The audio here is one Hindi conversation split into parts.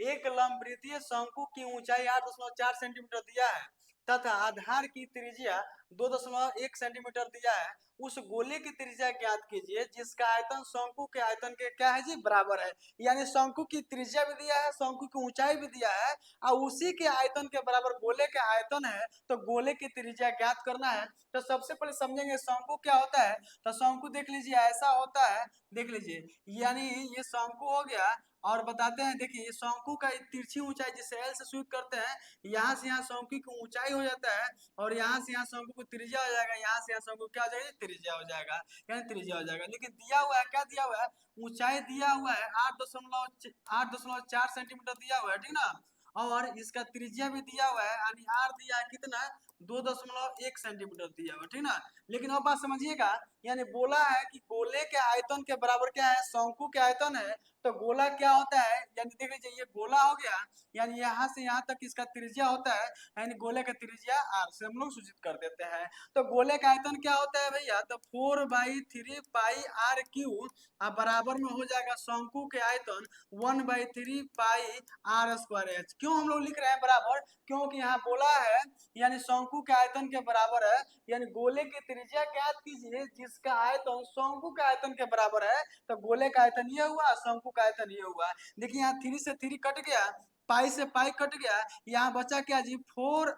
एक लंबवृत्तीय शंकु की ऊंचाई 8.4 सेंटीमीटर दिया है तथा आधार की त्रिज्या 2.1 सेंटीमीटर दिया है। उस गोले की त्रिज्या ज्ञात कीजिए जिसका आयतन शंकु के आयतन के क्या है जी बराबर है। यानी शंकु की त्रिज्या भी दिया है, शंकु की ऊंचाई भी दिया है और उसी के आयतन के बराबर गोले के आयतन है, तो गोले की त्रिज्या ज्ञात करना है। तो सबसे पहले समझेंगे शंकु क्या होता है। तो शंकु देख लीजिए ऐसा होता है, देख लीजिए, यानी ये शंकु हो गया और बताते हैं, देखिए ये शंकु का तिरछी ऊंचाई जिसे एल से सूचित करते हैं, यहाँ से यहाँ शंकु की ऊंचाई हो जाता है और यहाँ से यहाँ शंकु को त्रिज्या हो जाएगा, यहाँ से यहाँ शंकु क्या हो जाएगा त्रिज्या हो जाएगा, यानी त्रिज्या हो जाएगा। लेकिन दिया हुआ है, क्या दिया हुआ है, ऊंचाई दिया हुआ है 8.4 सेंटीमीटर दिया हुआ है, ठीक ना। और इसका त्रिज्या भी दिया हुआ है, यानी आर दिया है कितना, 2.1 सेंटीमीटर दिया हुआ, ठीक ना। लेकिन अब बात समझिएगा, यानी बोला है कि गोले के आयतन के बराबर क्या है, शंकु के आयतन है, तो गोला क्या होता है, यानी देख लीजिए ये गोला हो गया, यानी यहाँ से यहाँ तक इसका त्रिज्या होता है, यानी गोले का त्रिज्या आर से हम लोग सूचित कर देते हैं। तो गोले का आयतन क्या होता है भैया, तो 4/3 पाई आर क्यू बराबर में हो जाएगा शंकु के आयतन 1/3 पाई आर स्क्वायर एच। क्यों हम लोग लिख रहे हैं बराबर, क्योंकि यहाँ बोला है यानी शंकु के आयतन के बराबर है, यानी गोले की त्रिज्या ज्ञात कीजिए जिसका आयतन शंकु के आयतन के बराबर है। तो गोले का आयतन ये हुआ, शंकु का आयतन ये हुआ। देखिए यहाँ 3 से 3 कट गया, पाई से पाई कट गया, यहाँ बचा क्या जी 4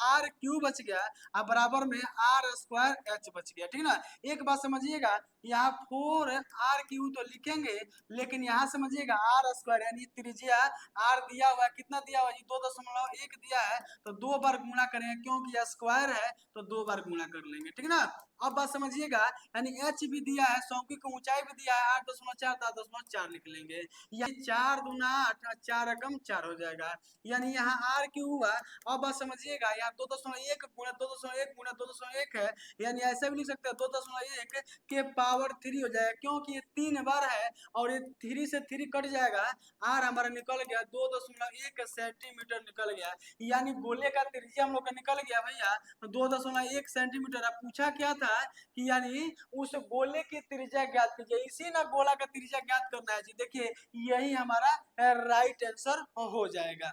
r³ बच गया बराबर में आर स्क्वायर एच बच गया, ठीक ना। एक बात समझिएगा, यहाँ 4 r³ तो लिखेंगे, लेकिन यहाँ समझिएगा आर स्क्वायर यानी त्रिज्या आर दिया हुआ है, कितना दिया हुआ है 2.1 दिया है, तो 2 बार गुणा करेंगे क्योंकि यह स्क्वायर है, तो 2 बार गुणा कर लेंगे, ठीक ना। अब बात समझिएगा, यानी एच भी दिया है, शंकु की ऊंचाई भी दिया है 8.4, 8.4 लिख लेंगे, यानी 4 दूना 8, 4 एकम 4 हो जाएगा, यानी यहाँ आर क्यों हुआ। अब बात समझिएगा, यहाँ 2.1 गुणा 2.1 गुणा 2.1 है, यानी ऐसे भी लिख सकते हैं 2.1 के पावर 3 हो जाएगा, क्योंकि ये 3 बार है और ये 3 से 3 कट जाएगा, आर हमारा निकल गया 2.1 सेंटीमीटर निकल गया, यानी गोले का त्रिज्या हम लोग का निकल गया भैया 2.1 सेंटीमीटर। अब पूछा क्या था कि यानी उस गोले की त्रिज्या ज्ञात कीजिए, इसी ना गोला का त्रिज्या ज्ञात करना है जी। देखिए यही हमारा राइट आंसर हो जाएगा।